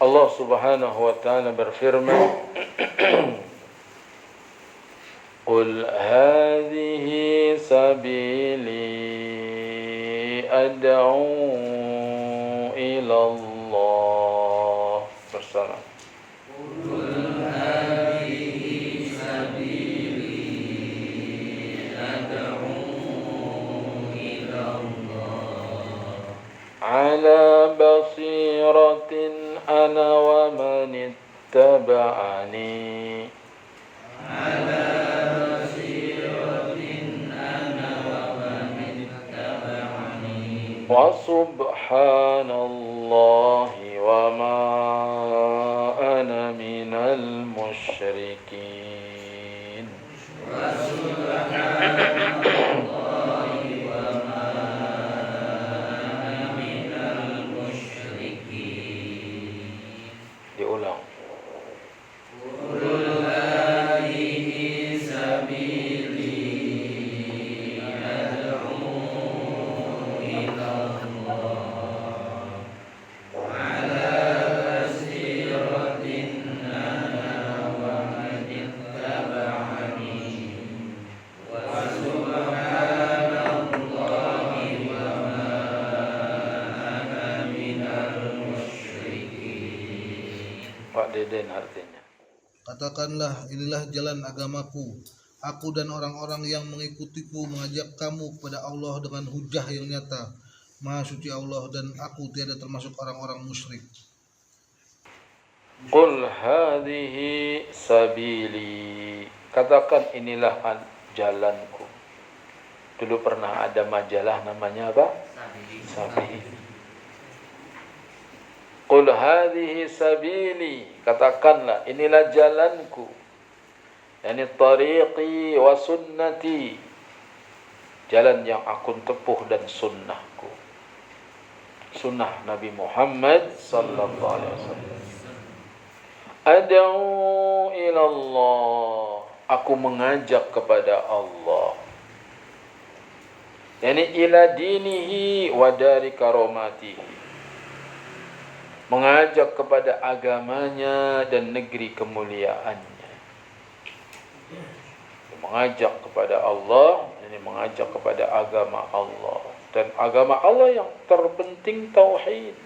Allah Subhanahu wa taala berfirman, "Qul hadhihi sabili ad'u ila Allah." Bersama. Ala basiratin ana wa man ittaba'ani. Wa subhanallahi wa ma ana minal musyrikin. Diulang. Pak Deden artinya. Katakanlah, inilah jalan agamaku. Aku dan orang-orang yang mengikutiku mengajak kamu kepada Allah dengan hujah yang nyata. Maha suci Allah dan aku tiada termasuk orang-orang musyrik. Qul hadhihi sabili. Katakan inilah jalanku. Dulu pernah ada majalah namanya apa? Sabili. Qul hadhihi sabili. Katakanlah inilah jalanku. Yani tariqi wa sunnati. Jalan yang aku tempuh dan sunnahku. Sunnah Nabi Muhammad sallallahu alaihi wasallam. Ad'u ila Allah. Aku mengajak kepada Allah. Yani ila dinihi wa dari karomatihi. Mengajak kepada agamanya dan negeri kemuliaannya. Mengajak kepada Allah, ini mengajak kepada agama Allah. Dan agama Allah yang terpenting tauhid.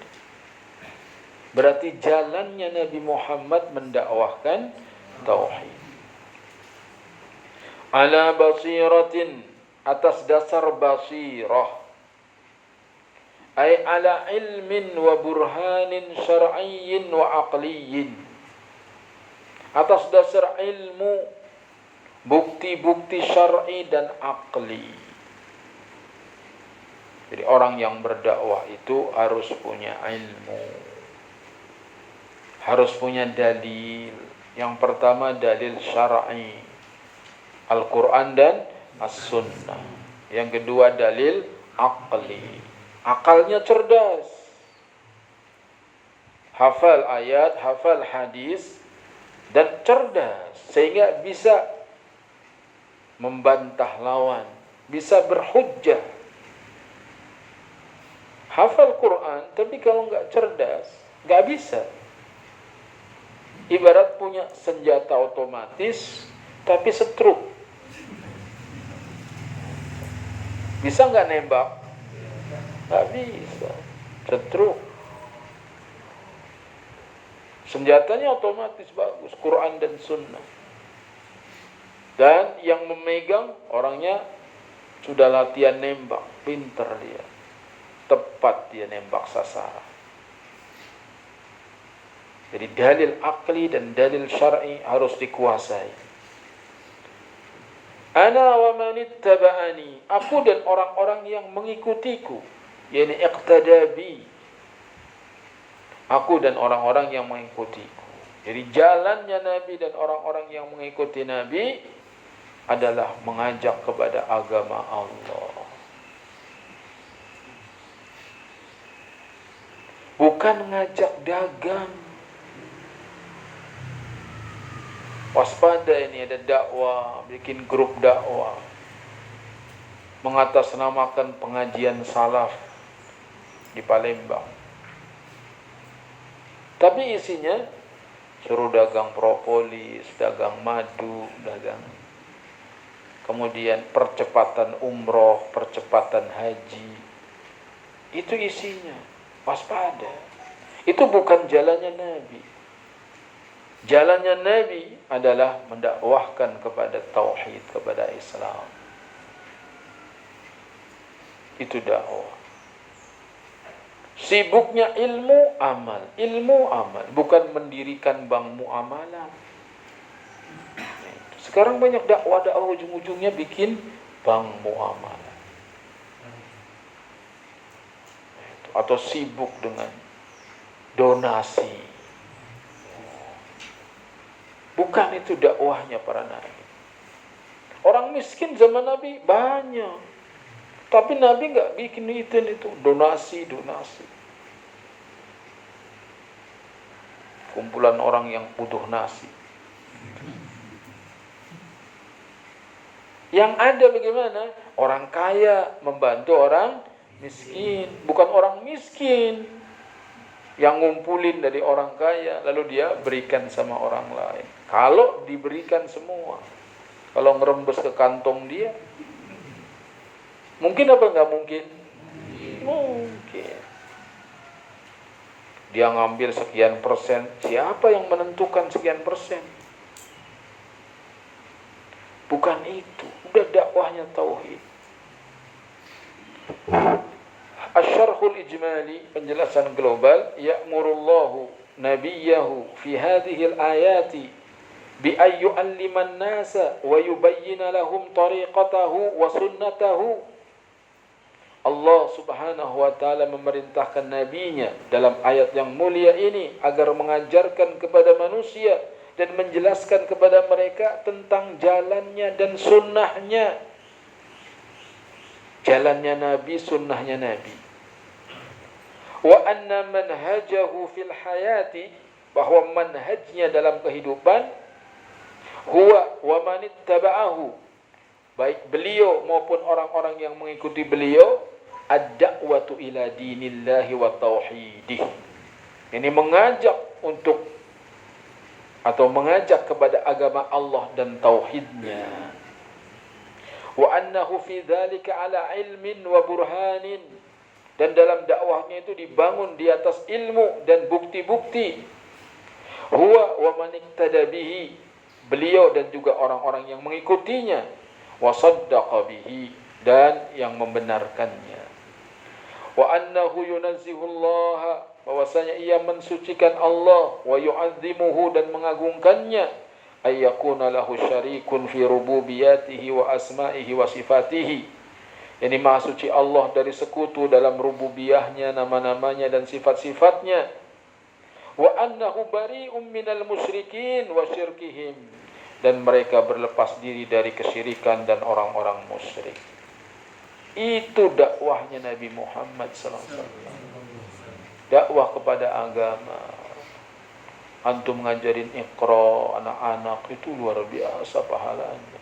Berarti jalannya Nabi Muhammad mendakwahkan tauhid. Ala basiratin, atas dasar basirah. Ay ala ilmin wa burhanin syar'iyyin wa aqliyyin. Atas dasar ilmu, bukti-bukti syar'i dan aqli. Jadi orang yang berdakwah itu harus punya ilmu. Harus punya dalil. Yang pertama dalil syar'i, Al-Quran dan As-Sunnah. Yang kedua dalil aqli. Akalnya cerdas. Hafal ayat, hafal hadis, dan cerdas. Sehingga bisa membantah lawan. Bisa berhujjah. Hafal Quran, tapi kalau nggak cerdas, nggak bisa. Ibarat punya senjata otomatis, tapi setruk. Bisa nggak nembak? Nggak bisa. Setruk. Senjatanya otomatis bagus, Quran dan Sunnah. Dan yang memegang orangnya sudah latihan nembak, pinter dia. Tepat dia nembak sasaran. Jadi dalil akli dan dalil syar'i harus dikuasai. Ana wa man ittaba'ani, aku dan orang-orang yang mengikutiku, yakni iqtadabi. Aku dan orang-orang yang mengikutiku. Jadi jalannya Nabi dan orang-orang yang mengikuti Nabi adalah mengajak kepada agama Allah. Bukan ngajak dagang. Waspada ini, ada dakwah, bikin grup dakwah. Mengatasnamakan pengajian salaf di Palembang. Tapi isinya suruh dagang propolis, dagang madu, dagang. Kemudian percepatan umroh, percepatan haji. Itu isinya. Waspada. Itu bukan jalannya Nabi. Jalannya Nabi adalah mendakwahkan kepada tauhid, kepada Islam. Itu dakwah. Sibuknya ilmu amal, bukan mendirikan bank muamalah. Sekarang banyak dakwah ujung-ujungnya bikin bank muamalah. Atau sibuk dengan donasi. Bukan itu dakwahnya para nabi. Orang miskin zaman Nabi banyak. Tapi Nabi nggak bikin itu donasi. Kumpulan orang yang butuh nasi. Yang ada bagaimana? Orang kaya membantu orang miskin, bukan orang miskin yang ngumpulin dari orang kaya lalu dia berikan sama orang lain. Kalau diberikan semua, kalau ngerembes ke kantong dia, mungkin apa enggak mungkin? Mungkin. Dia ngambil sekian persen, siapa yang menentukan sekian persen? Bukan itu, udah dakwahnya tauhid. Asy-syarhul ijmali, penjelasan global, ya'murullahu nabiyahu fi hadhihi al-ayati bi ay yu'alliman nasa wa yubayyana lahum tariqatahu wa sunnatahu. Allah Subhanahu wa taala memerintahkan nabinya dalam ayat yang mulia ini agar mengajarkan kepada manusia dan menjelaskan kepada mereka tentang jalannya dan sunnahnya. Jalannya Nabi, sunnahnya Nabi. Wa anna manhajahu fil hayati, bahwa manhajnya dalam kehidupan, huwa wa manittaba'ahu, baik beliau maupun orang-orang yang mengikuti beliau, ad-da'watu ila dinillahi wa tauhidih. Ini mengajak untuk atau mengajak kepada agama Allah dan tauhidnya. Wa annahu fi dzalika ala ilmin wa burhanin, dan dalam dakwahnya itu dibangun di atas ilmu dan bukti-bukti. Huwa wa man iktada bihi, beliau dan juga orang-orang yang mengikutinya. Wa saddaqa bihi, dan yang membenarkannya. Wa annahu yunazzihullaha, bahwasanya ia mensucikan Allah, wa yu'azzimuhu, dan mengagungkannya, ayyakuna lahu syarikun fi rububiyatihi wa asma'ihi wa sifatihi. Ini maha suci Allah dari sekutu dalam rububiyahnya, nama-namanya dan sifat-sifatnya. Wa annahu bari'um minal musyrikin wa syirkihim, dan mereka berlepas diri dari kesyirikan dan orang-orang musyrik. Itu dakwahnya Nabi Muhammad SAW. Dakwah kepada agama. Antum ngajarin Iqra anak-anak itu luar biasa pahalanya.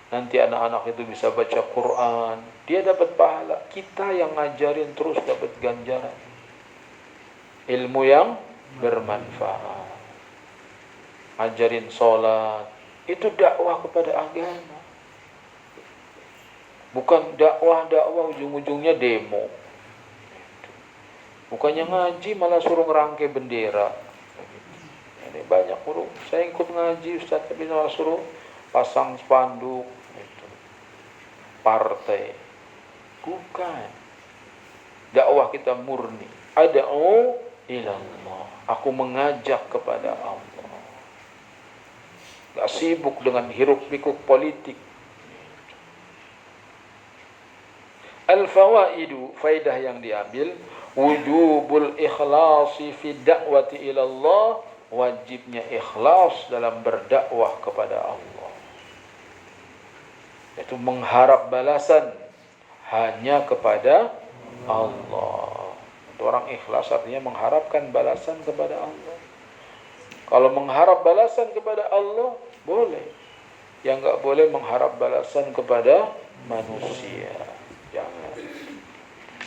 Nanti anak-anak itu bisa baca Quran, dia dapat pahala. Kita yang ngajarin terus dapat ganjaran. Ilmu yang bermanfaat. Ajarin sholat, itu dakwah kepada agama. Bukan dakwah ujung-ujungnya demo. Bukannya ngaji malah suruh ngerangkai bendera. Ini banyak guru, saya ikut ngaji Ustaz, tapi malah suruh pasang spanduk gitu. Partai. Bukan. Dakwah kita murni. Ad'u ila Allah. Aku mengajak kepada Allah. Gak sibuk dengan hiruk-pikuk politik. Al-fawaidu, faidah yang diambil, wujubul ikhlasi fi da'wati ila Allah, wajibnya ikhlas dalam berdakwah kepada Allah. Itu mengharap balasan hanya kepada Allah. Orang ikhlas artinya mengharapkan balasan kepada Allah. Kalau mengharap balasan kepada Allah, boleh. Yang enggak boleh mengharap balasan kepada manusia. Jangan.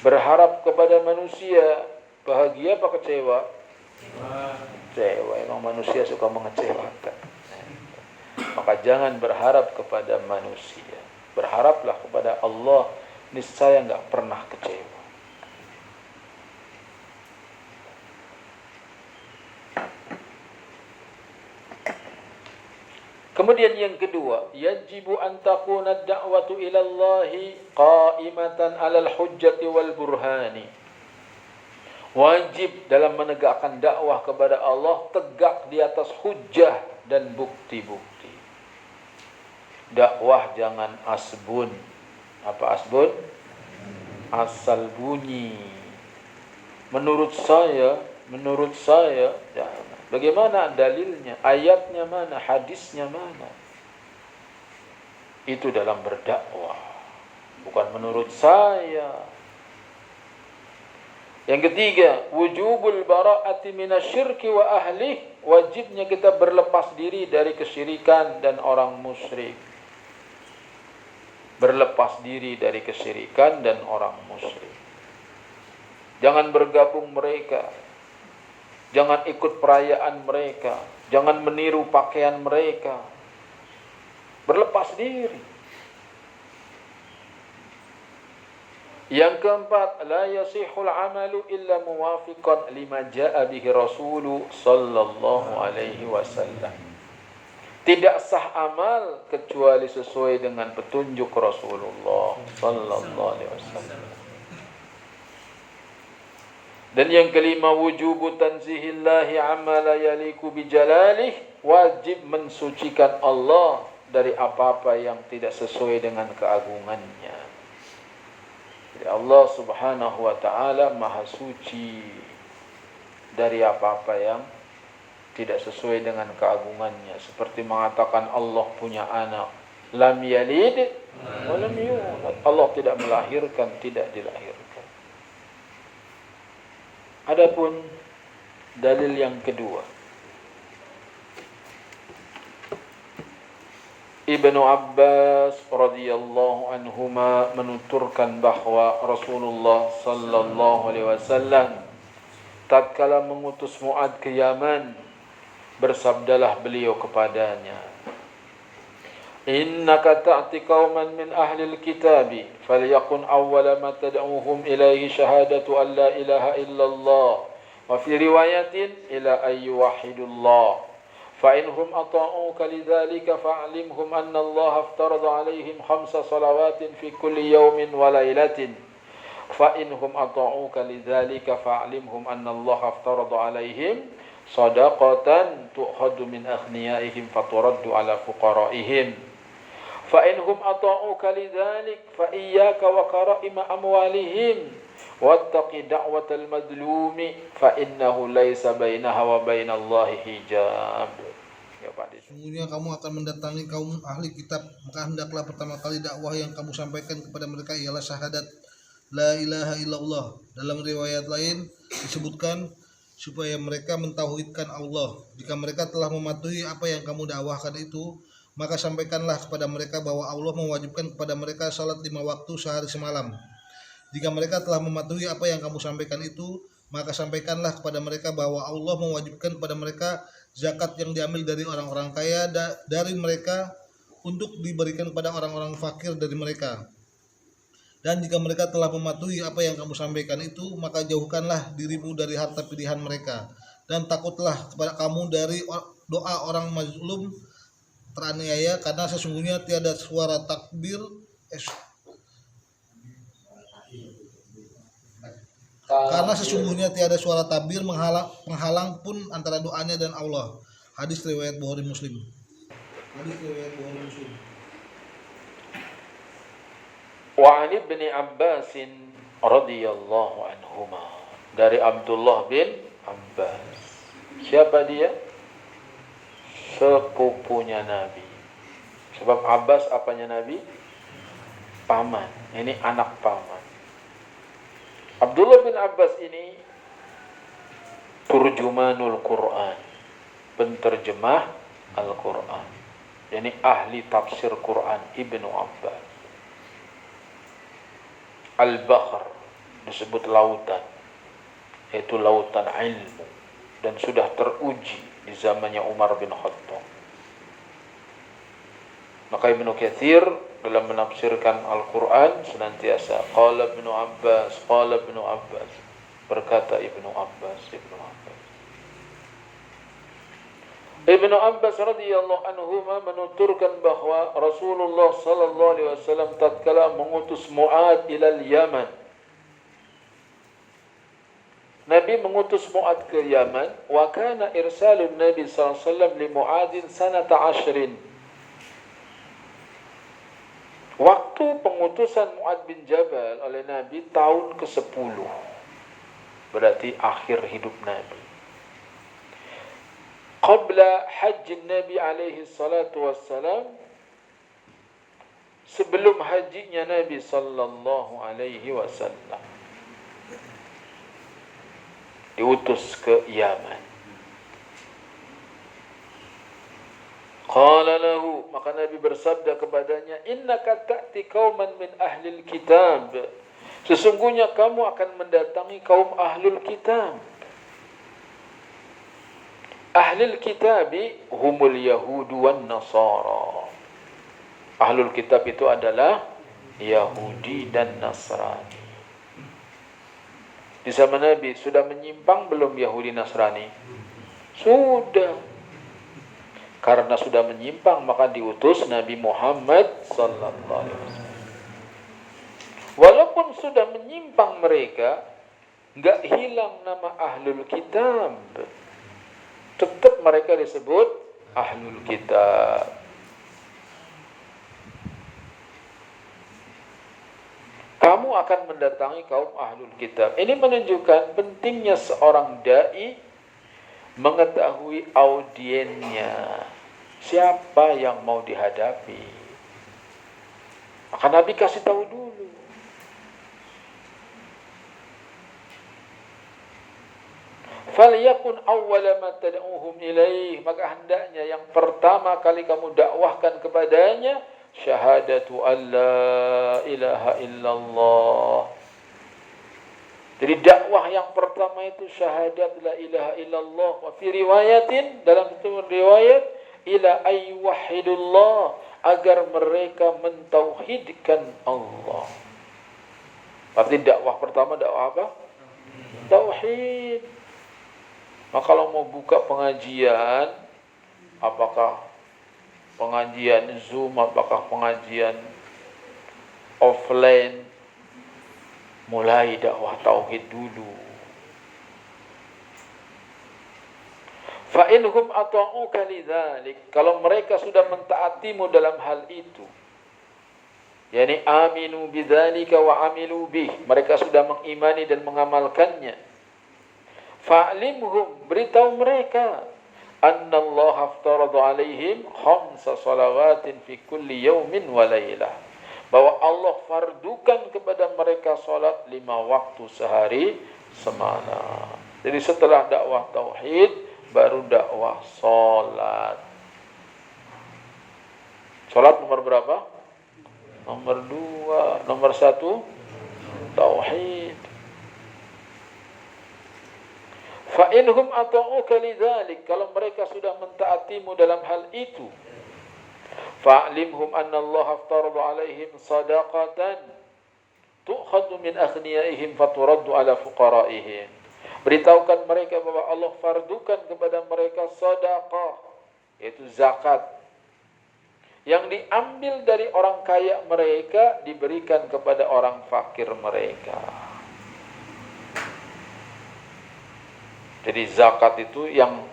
Berharap kepada manusia, bahagia apa kecewa? Kecewa, emang manusia suka mengecewakan. Maka jangan berharap kepada manusia, berharaplah kepada Allah, niscaya nggak pernah kecewa. Kemudian yang kedua, yajibu an takuna ad-da'watu ila Allah qa'imatan 'alal hujjati wal burhani. Wajib dalam menegakkan dakwah kepada Allah tegak di atas hujjah dan bukti-bukti. Dakwah jangan asbun. Apa asbun? Asal bunyi. Menurut saya, jangan. Bagaimana dalilnya? Ayatnya mana? Hadisnya mana? Itu dalam berdakwah. Bukan menurut saya. Yang ketiga, wujubul bara'ati minasyirki wa ahlih. Wajibnya kita berlepas diri dari kesyirikan dan orang musyrik. Berlepas diri dari kesyirikan dan orang musyrik. Jangan bergabung mereka. Jangan ikut perayaan mereka. Jangan meniru pakaian mereka. Berlepas diri. Yang keempat, la yasihul amalu illa muwafiqan lima jaa bihi Rasulu sallallahu alaihi wasallam. Tidak sah amal kecuali sesuai dengan petunjuk Rasulullah sallallahu alaihi wasallam. Dan yang kelima, wujubu tanzihillahi amma la yaliku bijalalih. Wajib mensucikan Allah dari apa-apa yang tidak sesuai dengan keagungannya. Jadi Allah subhanahu wa ta'ala maha suci dari apa-apa yang tidak sesuai dengan keagungannya. Seperti mengatakan Allah punya anak. Lam yalid wa lam yulad. Allah tidak melahirkan, tidak dilahirkan. Adapun dalil yang kedua, Ibnu Abbas radhiyallahu anhuma menuturkan bahwa Rasulullah sallallahu alaihi wasallam tatkala mengutus Mu'adz ke Yaman, bersabdalah beliau kepadanya, innaka ta'ti qauman min ahli al-kitabi falyakun awwala ma tad'uhum ilaihi syahadatu an la ilaha illallah wa fi riwayatin ila ay yuwahhidullah fa inhum ata'uka lidzalika fa'limhum anna Allah aftarada alaihim khamsa salawatin fi kulli yawmin wa lailatin fa inhum ata'uka lidzalika fa'limhum anna Allah aftarada alaihim sadaqatan tu'khadhu min aghniyaihim faturaddu ala fuqaraihim fa inhum ata'uka lidzalik fa iyyaka wa kara'ima amwalihim wattaqi da'watal madlumi fa innahu laisa bainaha wa bainallahi hijab. Ya Pak. Sungguhnya kamu akan mendatangi kaum ahli kitab, maka hendaklah pertama kali dakwah yang kamu sampaikan kepada mereka ialah syahadat la ilaha illallah. Dalam riwayat lain disebutkan supaya mereka mentauhidkan Allah. Jika mereka telah mematuhi apa yang kamu dakwahkan itu, maka sampaikanlah kepada mereka bahwa Allah mewajibkan kepada mereka salat 5 waktu sehari semalam. Jika mereka telah mematuhi apa yang kamu sampaikan itu, maka sampaikanlah kepada mereka bahwa Allah mewajibkan kepada mereka zakat yang diambil dari orang-orang kaya dari mereka untuk diberikan kepada orang-orang fakir dari mereka. Dan jika mereka telah mematuhi apa yang kamu sampaikan itu, maka jauhkanlah dirimu dari harta pilihan mereka. Dan takutlah kepada kamu dari doa orang mazlum teraniaya, karena sesungguhnya tiada suara takbir karena sesungguhnya tiada suara takbir menghalang pun antara doanya dan Allah. Hadis riwayat Bukhari Muslim. Wa 'an Ibni Abbas radhiyallahu anhuma, dari Abdullah bin Abbas. Siapa dia? Sepupunya Nabi. Sebab Abbas apanya Nabi? Paman. Ini anak paman. Abdullah bin Abbas ini turjumanul Quran, penterjemah Al-Quran. Yani ahli tafsir Quran, Ibnu Abbas. Al-Bahr disebut lautan, yaitu lautan ilmu. dan sudah teruji di zamannya Umar bin Khattab. Maka Ibnu Katsir dalam menafsirkan Al-Quran senantiasa qala Ibnu Abbas, berkata Ibnu Abbas. Ibnu Abbas radhiyallahu anhuma menuturkan bahwa Rasulullah sallallahu alaihi wasallam tatkala mengutus Mu'ad ila Yaman. Nabi mengutus Mu'ad ke Yaman, wa kana irsalun Nabi sallallahu alaihi wasallam li Mu'adin sanata 10. Waktu pengutusan Mu'ad bin Jabal oleh Nabi tahun ke-10. Berarti akhir hidup Nabi. Qabla haji Nabi alaihi salatu wassalam, sebelum hajinya Nabi sallallahu alaihi wasallam, diutus ke Yaman. Qala lahu, maka Nabi bersabda kepadanya, innaka ta'ti qauman min ahlil kitab, sesungguhnya kamu akan mendatangi kaum ahlul kitab. Ahlul kitabi humul yahudu wan nasara. Ahlul kitab itu adalah Yahudi dan Nasrani. Di zaman Nabi sudah menyimpang belum Yahudi Nasrani? Sudah. Karena sudah menyimpang maka diutus Nabi Muhammad sallallahu alaihi wasallam. Walaupun sudah menyimpang mereka, enggak hilang nama ahlul kitab. Tetap mereka disebut ahlul kitab. Kamu akan mendatangi kaum ahlul kitab. Ini menunjukkan pentingnya seorang dai mengetahui audiennya. Siapa yang mau dihadapi. Maka Nabi kasih tahu dulu. Falyakun awwala ma tad'uhum ilaih, maka hendaknya yang pertama kali kamu dakwahkan kepadanya syahadatu alla ilaha illallah. Jadi dakwah yang pertama itu syahadat la ilaha illallah. Wa fi riwayatin, dalam satu riwayat, ila ayyuhidullah, agar mereka mentauhidkan Allah. Berarti dakwah pertama dakwah apa? Tauhid. Maka kalau mau buka pengajian, apakah pengajian Zoom, apakah pengajian offline, mulai dakwah tauhid dulu. Fa inhum ata'uka lidzalik, kalau mereka sudah mentaatimu dalam hal itu, yakni aminu bidzalika wa amilu bih, mereka sudah mengimani dan mengamalkannya. Fa'limhum, beritahu mereka, anna Allah aftarada alaihim khamsa salawatin fi kulli yawmin wa laylah, bahwa Allah fardukan kepada mereka salat 5 waktu sehari semalam. Jadi setelah dakwah tauhid baru dakwah salat. Salat nomor berapa? Nomor 2. Nomor 1 tauhid. Fa inhum ata'uka lidzalik, kalau mereka sudah mentaatimu dalam hal itu, fa'limhum anna Allah aftarada alaihim sadaqatan tu'khadhu min aghniyaihim faturaddu ala fuqaraihim. Beritahukan mereka bahwa Allah fardukan kepada mereka sedekah, yaitu zakat, yang diambil dari orang kaya mereka diberikan kepada orang fakir mereka. Jadi zakat itu yang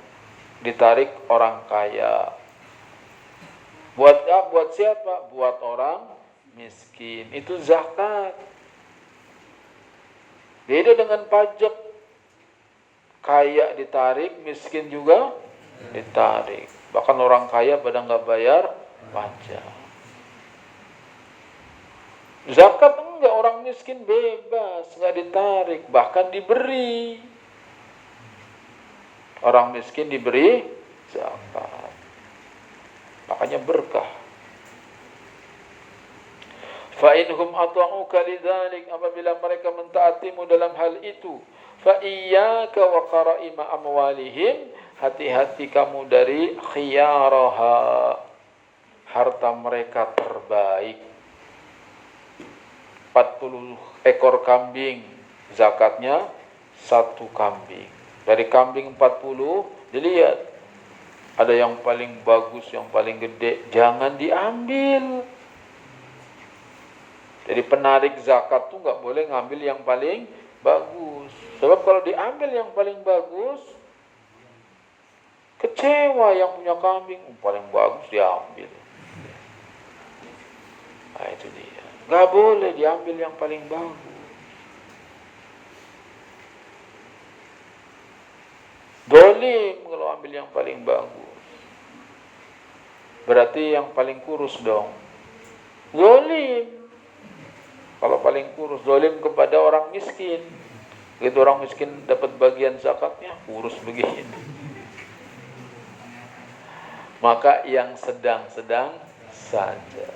ditarik orang kaya. Buat siapa? Buat orang miskin. Itu zakat. Beda dengan pajak. Kaya ditarik, miskin juga ditarik. Bahkan orang kaya pada nggak bayar pajak. Zakat enggak, orang miskin bebas, nggak ditarik, bahkan diberi. Orang miskin diberi zakat. Makanya berkah. Fa inhum ata'uka lidzalik, apabila mereka mentaatimu dalam hal itu, Fa iyyaka wa qara'ima amwalihim, hati-hati kamu dari khiyaraha, harta mereka terbaik. 40 ekor kambing, zakatnya 1 kambing. Dari kambing 40 dilihat, ada yang paling bagus, yang paling gede, jangan diambil. Jadi penarik zakat tuh nggak boleh ngambil yang paling bagus. Sebab kalau diambil yang paling bagus, kecewa yang punya kambing, paling bagus diambil. Nah itu dia. Nggak boleh diambil yang paling bagus. Dolim kalau ambil yang paling bagus. Berarti yang paling kurus dong. Dolim. Kalau paling kurus, dolim kepada orang miskin. Begitu orang miskin dapat bagian zakatnya, kurus begini. Maka yang sedang-sedang saja.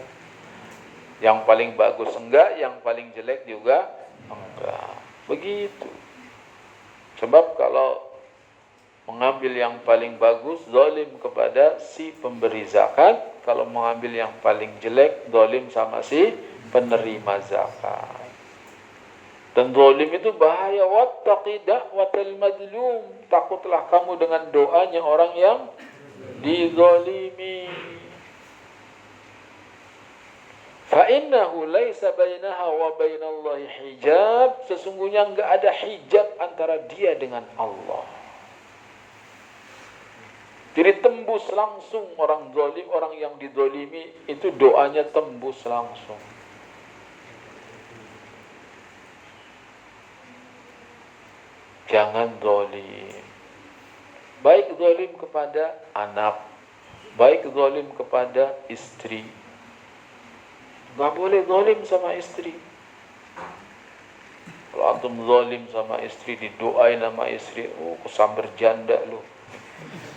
Yang paling bagus enggak, yang paling jelek juga enggak. Begitu. Sebab kalau mengambil yang paling bagus, zalim kepada si pemberi zakat. Kalau mengambil yang paling jelek, zalim sama si penerima zakat. Dan zalim itu bahaya. Wattaqi da'watal madlum. Takutlah kamu dengan doanya orang yang dizalimi. Fa innahu laisa bainaha wa bainallahi hijab. Sesungguhnya enggak ada hijab antara dia dengan Allah. Jadi tembus langsung orang zalim, orang yang dizalimi itu doanya tembus langsung. Jangan zalim. Baik zalim kepada anak, baik zalim kepada istri. Gak boleh zalim sama istri. Kalau antum zalim sama istri, didoain sama istri, oh kesamber janda lu.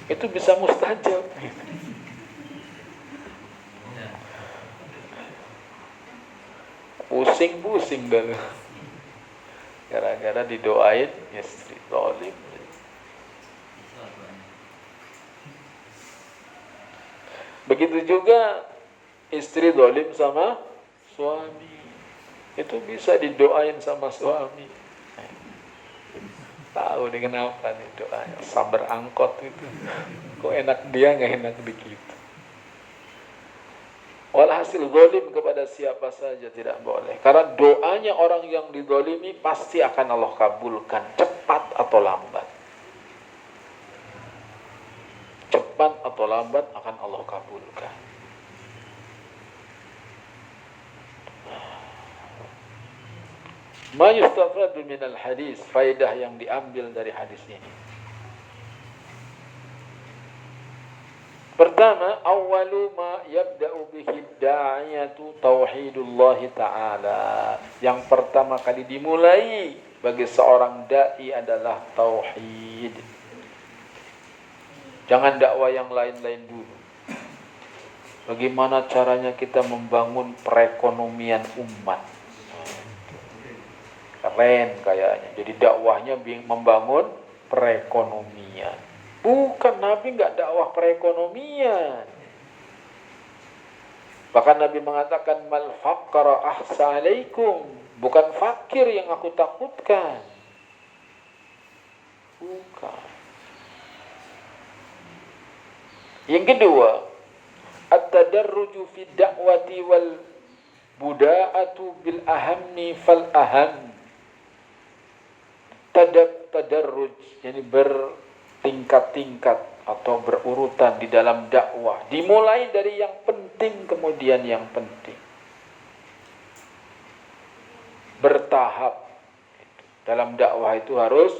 Itu bisa mustajab. Pusing-pusing dah. Gara-gara didoain istri zalim. Begitu juga istri zalim sama suami. Itu bisa didoain sama suami. Tahu nih kenapa nih doanya sabar angkot itu. Kok enak dia, nggak enak di kita. Walhasil zalim kepada siapa saja tidak boleh. Karena doanya orang yang dizalimi pasti akan Allah kabulkan, cepat atau lambat. Cepat atau lambat akan Allah kabulkan. Ma yustafadu minal hadis, faedah yang diambil dari hadis ini. Pertama, awwalu ma yabda'u bihi da'iyatu tauhidullah ta'ala. Yang pertama kali dimulai bagi seorang dai adalah tauhid. Jangan dakwah yang lain-lain dulu. Bagaimana caranya kita membangun perekonomian umat? Keren kayaknya. Jadi dakwahnya membangun perekonomian. Bukan, Nabi nggak dakwah perekonomian. Bahkan Nabi mengatakan mal faqara ahsa alaikum. Bukan fakir yang aku takutkan. Bukan. Yang kedua, at-tadarruju fi da'wati wal buda'atu bil ahamni fal aham. Tadarruj, yani bertingkat-tingkat atau berurutan di dalam dakwah. Dimulai dari yang penting kemudian yang penting. Bertahap. Dalam dakwah itu harus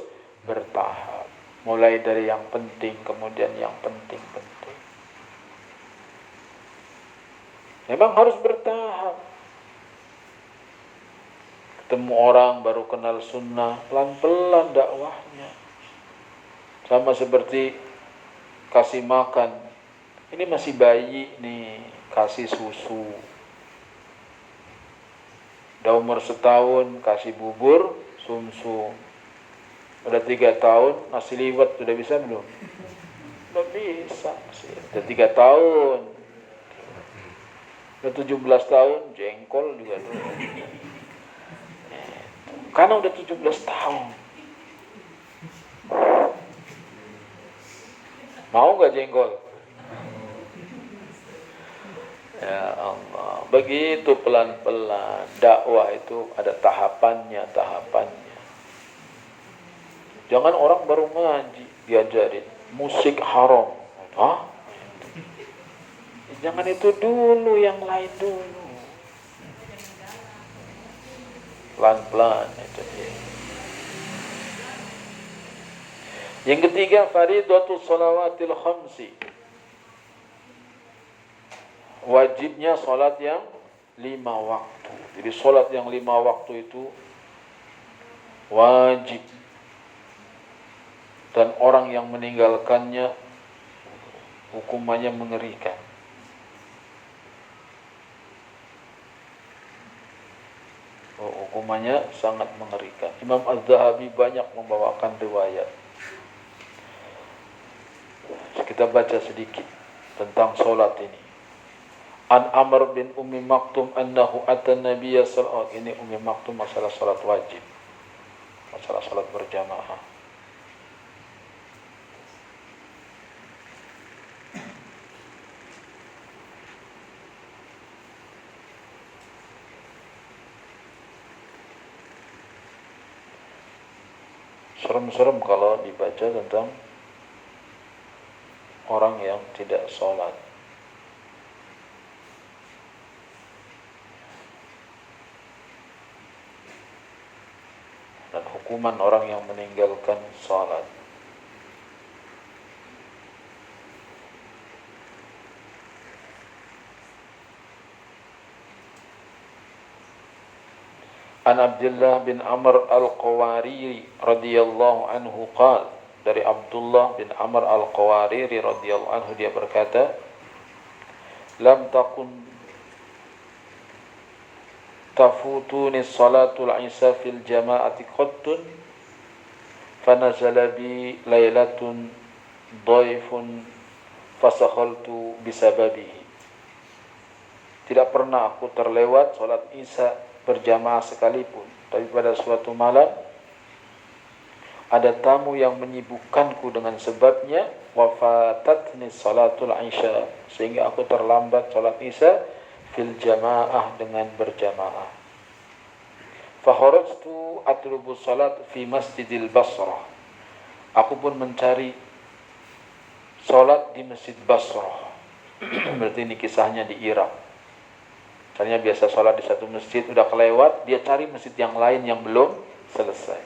bertahap. Mulai dari yang penting kemudian yang penting-penting. Memang harus bertahap. Ketemu orang baru kenal sunnah, pelan-pelan dakwahnya. Sama seperti kasih makan. Ini masih bayi nih, kasih susu. Udah umur setahun, kasih bubur, sumsum. Udah 3 tahun nasi liwet sudah bisa belum? Belum bisa. Udah 3 tahun. Udah 17 tahun jengkol juga tuh. Karena udah 17 tahun. Mau nggak jengkol? Ya Allah, begitu pelan-pelan. Dakwah itu ada tahapannya. Jangan orang baru ngaji diajarin musik haram. Hah? Jangan itu dulu, yang lain dulu. Pelan-pelan itu dia. Yang ketiga, faridatus shalawatil khamsi. Wajibnya salat yang 5 waktu. Jadi salat yang 5 waktu itu wajib. Dan orang yang meninggalkannya hukumannya mengerikan. Hukumannya sangat mengerikan. Imam Az-Zahabi banyak membawakan riwayat. Kita baca sedikit tentang solat ini. An Amr bin Ummi Maktum annahu atan Nabiyya sallallahu alaihi wasallam. Ini Ummi Maktum masalah salat wajib. Masalah salat berjamaah. Serem-serem kalau dibaca tentang orang yang tidak sholat. Dan hukuman orang yang meninggalkan sholat. An Abdullah bin Amr al-Qawariri radhiyallahu anhu qala, dari Abdullah bin Amr al-Qawariri radhiyallahu anhu dia berkata, lam takun tafutuni salatul isya fil jama'ati qattun fanazala bi lailatun dhaifun fasakhaltu bisababihi. Tidak pernah aku terlewat salat isya berjamaah sekalipun, tapi pada suatu malam ada tamu yang menyibukkanku dengan sebabnya, wafatatni salatul isya, sehingga aku terlambat salat isya fil jamaah dengan berjamaah. Fakharajtu atlubu salat fi masjidil Basrah. Aku pun mencari salat di Masjid Basrah. Berarti ini kisahnya di Irak. Misalnya biasa sholat di satu masjid, udah kelewat, dia cari masjid yang lain yang belum selesai.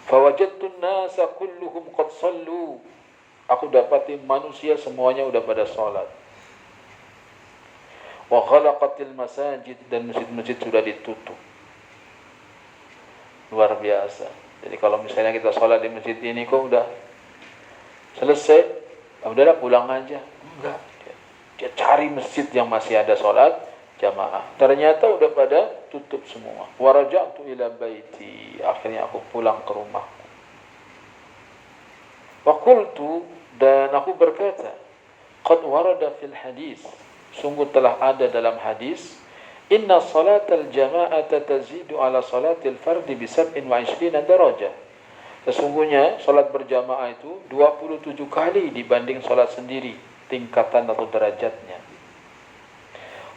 Fawajadtun nasa kulluhum qad sallu. Aku dapati manusia semuanya udah pada sholat. Wa ghalaqatil masajid, dan masjid-masjid sudah ditutup. Luar biasa. Jadi kalau misalnya kita sholat di masjid ini kok udah selesai, udahlah pulang aja. Enggak. Dia cari masjid yang masih ada sholat jamaah. Ternyata udah pada tutup semua. Waraja'tu ila baiti. Akhirnya aku pulang ke rumahku. Waqultu, dan aku berkata, qad warada fil hadis. Sungguh telah ada dalam hadis, inna salatal jama'ata tazidu ala salatil fardi bi 27 darajah. Sesungguhnya salat berjamaah itu 27 kali dibanding salat sendiri, tingkatan atau derajatnya.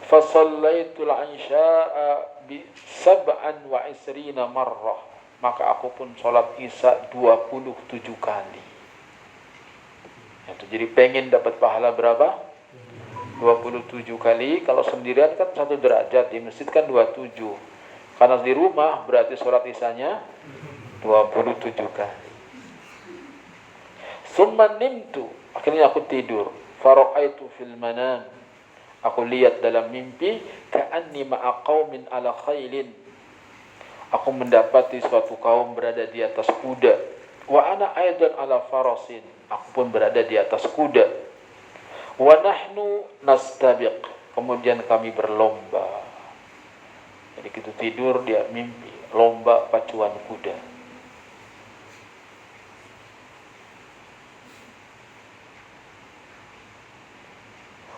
Fasallaitul isya'a bi 27 marrah. Maka aku pun salat isya 27 kali. Itu jadi pengen dapat pahala berapa? 27 kali. Kalau sendirian kan 1 derajat, di masjid kan 27. Karena di rumah berarti salat isyanya 27 kali. Summa nimtu. Akhirnya aku tidur. Fara'aitu fil manam. Aku lihat dalam mimpi, ka'anni ma'a qaumin ala khailin. Aku mendapati suatu kaum berada di atas kuda. Wa ana aidan ala farasin. Aku pun berada di atas kuda. Wa nahnu nastabiq. Kemudian kami berlomba. Jadi kita tidur, dia mimpi lomba pacuan kuda.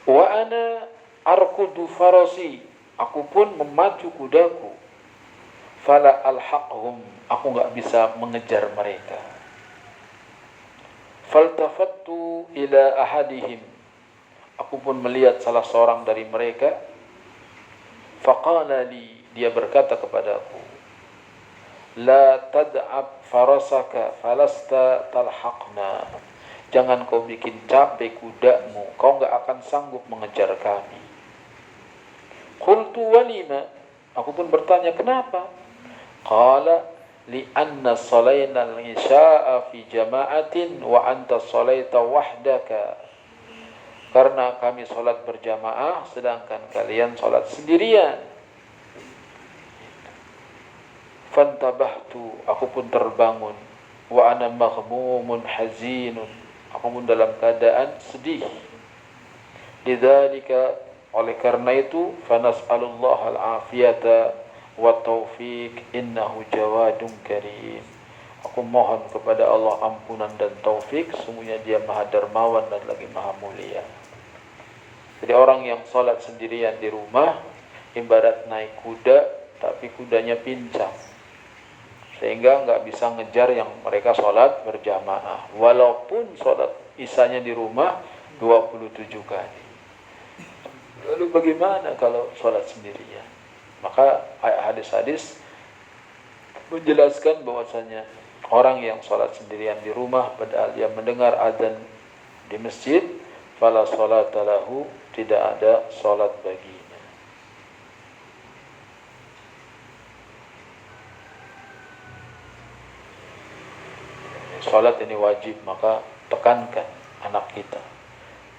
Wa ana arkudu farasi, aku pun memacu kudaku. Fala alhaqhum, aku enggak bisa mengejar mereka. Faltafattu ila ahadihim, aku pun melihat salah seorang dari mereka. Faqala li, dia berkata kepadaku, la tad'ab farasaka falasta talhaqna, jangan kau bikin capek kudamu, kau enggak akan sanggup mengejar kami. Qultu walima, aku pun bertanya kenapa? Qala li'anna salayna al-isya'a fi jama'atin wa anta salayta wahdaka, karena kami salat berjamaah sedangkan kalian salat sendirian. Fantabahtu, aku pun terbangun. Wa ana maghmumun hazinun, aku pun dalam keadaan sedih. Lidzalika, oleh karena itu, fanas'alullah al-afiyata wa taufiq innahu jawadun karim, aku mohon kepada Allah ampunan dan taufik, sungguhnya dia maha dermawan dan lagi maha mulia. Jadi orang yang salat sendirian di rumah ibarat naik kuda tapi kudanya pincang, sehingga nggak bisa ngejar yang mereka sholat berjamaah, walaupun sholat isanya di rumah 27 kali. Lalu bagaimana kalau sholat sendirian? Maka hadis-hadis menjelaskan bahwasanya orang yang sholat sendirian di rumah padahal dia mendengar adzan di masjid, fala sholata lahu, tidak ada sholat baginya. Salat ini wajib, maka tekankan anak kita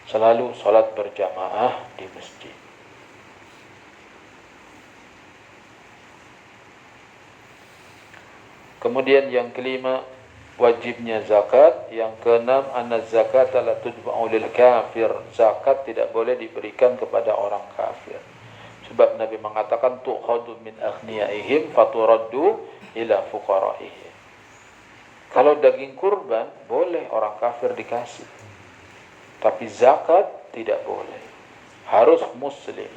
selalu salat berjamaah di masjid. Kemudian yang kelima, wajibnya zakat. Yang keenam, anna zakata la tudfa'u lil kafir, zakat tidak boleh diberikan kepada orang kafir. Sebab Nabi mengatakan tu'khadu min aghniyaihim faturaddu ila fuqaraihim. Kalau daging kurban boleh orang kafir dikasih, tapi zakat tidak boleh, harus muslim.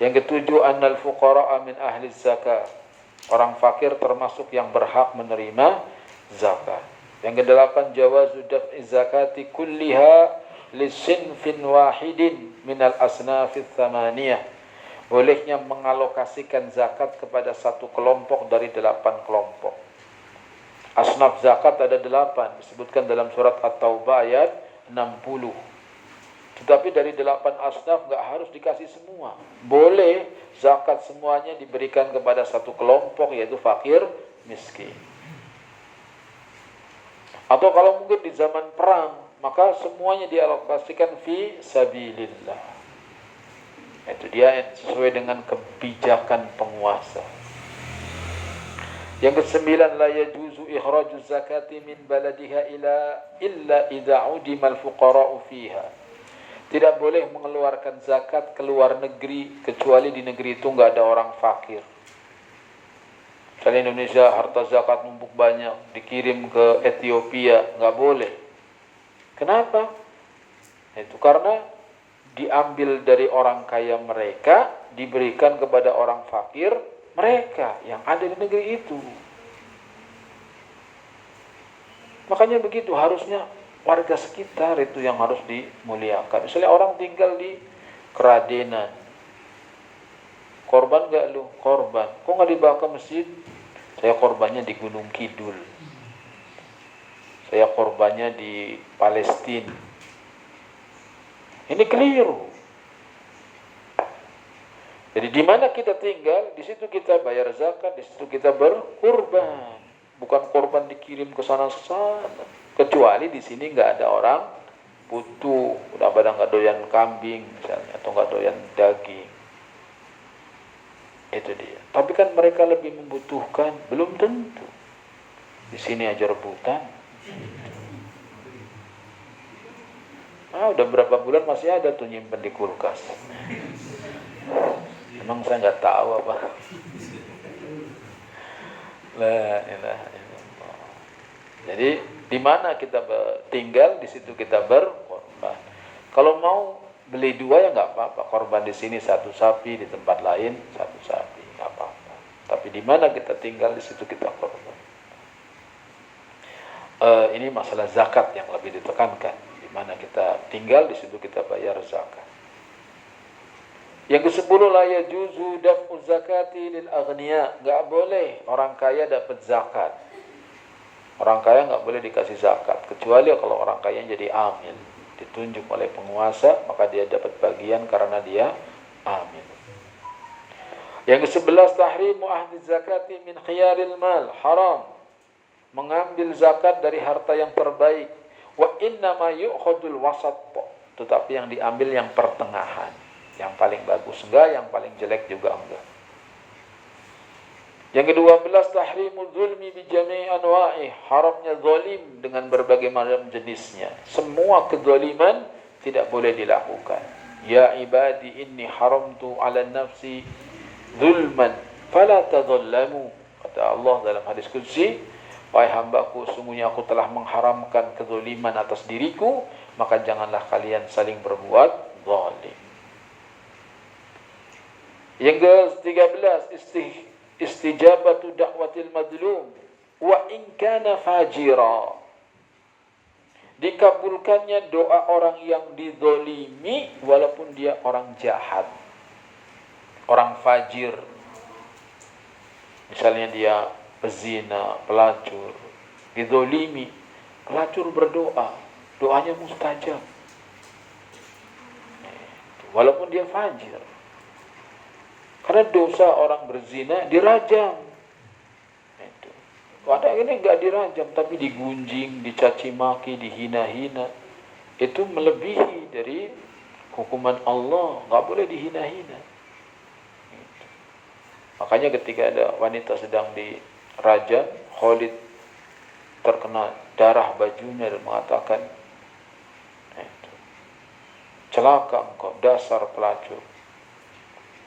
Yang ketujuh, annal fuqara'a min ahli zakat, orang fakir termasuk yang berhak menerima zakat. Yang kedelapan, jawazu daf'i zakati kulliha lisinfin wahidin minal asnafith thamaniyah, bolehnya mengalokasikan zakat kepada satu kelompok dari 8 kelompok. Asnaf zakat ada 8, disebutkan dalam surat At-Taubah ayat 60. Tetapi dari 8 asnaf enggak harus dikasih semua. Boleh zakat semuanya diberikan kepada satu kelompok, yaitu fakir miskin. Atau kalau mungkin di zaman perang, maka semuanya dialokasikan fi sabilillah. Itu dia sesuai dengan kebijakan penguasa. Yang kesembilan, la yajuzu ikhraju zakati min baladiha illa idza udima al-fuqara'u fiha. Tidak boleh mengeluarkan zakat ke luar negeri kecuali di negeri itu enggak ada orang fakir. Misalnya Indonesia harta zakat numpuk banyak, dikirim ke Ethiopia, enggak boleh. Kenapa? Itu karena diambil dari orang kaya mereka, diberikan kepada orang fakir mereka yang ada di negeri itu. Makanya begitu, harusnya warga sekitar itu yang harus dimuliakan. Misalnya orang tinggal di Keradenan, korban gak lu? Korban. Kok gak dibawa ke masjid? Saya korbannya di Gunung Kidul, saya korbannya di Palestina. Ini keliru. Jadi di mana kita tinggal, di situ kita bayar zakat, di situ kita berkurban. Bukan korban dikirim ke sana. Kecuali di sini nggak ada orang butuh, udah pada nggak doyan kambing misalnya, atau nggak doyan daging. Itu dia. Tapi kan mereka lebih membutuhkan, belum tentu. Di sini aja rebutan. Udah berapa bulan masih ada tuh nyimpen di kulkas. Emang saya nggak tahu apa. La ilaha illallah. Jadi di mana kita tinggal, di situ kita berkorban. Kalau mau Beli 2 ya nggak apa-apa. Korban di sini 1 sapi, di tempat lain 1 sapi, nggak apa-apa. Tapi di mana kita tinggal, di situ kita korban. Ini masalah zakat yang lebih ditekankan. Di mana kita tinggal, di situ kita bayar zakat. Yang ke-10, la yajuzu daf'u zakati lil aghniya. Nggak boleh orang kaya dapat zakat. Orang kaya nggak boleh dikasih zakat, kecuali kalau orang kaya jadi amil, ditunjuk oleh penguasa, maka dia dapat bagian karena dia amil. Yang ke-11, tahrimu ahdi zakati min khiyaril mal, haram mengambil zakat dari harta yang terbaik. Wa inna ma yu'khadul wasat, tetapi yang diambil yang pertengahan, yang paling bagus enggak, yang paling jelek juga enggak. Yang ke-12, tahrimul zulmi bi jami'i anwa'i, haramnya zalim dengan berbagai macam jenisnya. Semua kezaliman tidak boleh dilakukan. Ya ibadi inni haramtu 'ala nafsi zulman fala tadhallamu, kata Allah dalam hadis qudsi, wahai hambaku, sungguhnya aku telah mengharamkan kezaliman atas diriku, maka janganlah kalian saling berbuat zalim. Yang ke-13, istijabatu da'watil madlum wa in kana fajira, dikabulkannya doa orang yang dizalimi walaupun dia orang jahat, orang fajir. Misalnya dia pezina, pelacur, dizalimi, pelacur berdoa, doanya mustajab walaupun dia fajir. Karena dosa orang berzina dirajam. Ada ini enggak dirajam, tapi digunjing, dicaci maki, dihina-hina. Itu melebihi dari hukuman Allah, enggak boleh dihina-hina. Makanya ketika ada wanita sedang dirajam, Khalid terkena darah bajunya dan mengatakan, celaka engkau dasar pelacur.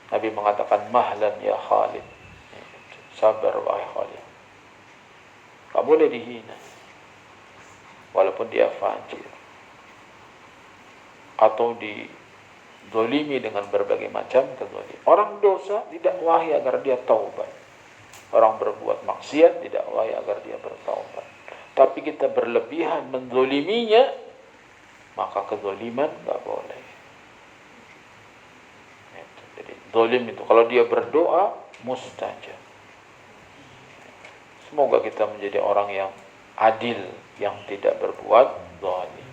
Nabi mengatakan, mahlan ya Khalid, sabar wahai Khalid. Tak boleh dihina walaupun dia fajir, atau dizalimi dengan berbagai macam kezaliman. Orang dosa didakwahi agar dia taubat. Orang berbuat maksiat didakwahi agar dia bertaubat. Tapi kita berlebihan menzaliminya, maka kezaliman tak boleh. Jadi zalim itu kalau dia berdoa mustajab. Semoga kita menjadi orang yang adil, yang tidak berbuat zalim.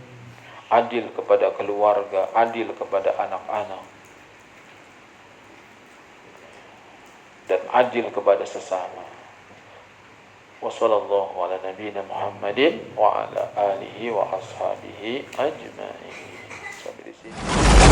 Adil kepada keluarga, adil kepada anak-anak, dan adil kepada sesama. Wassallallahu ala nabiyyina Muhammadin wa ala alihi wa ashabihi ajma'in. Sampai di sini.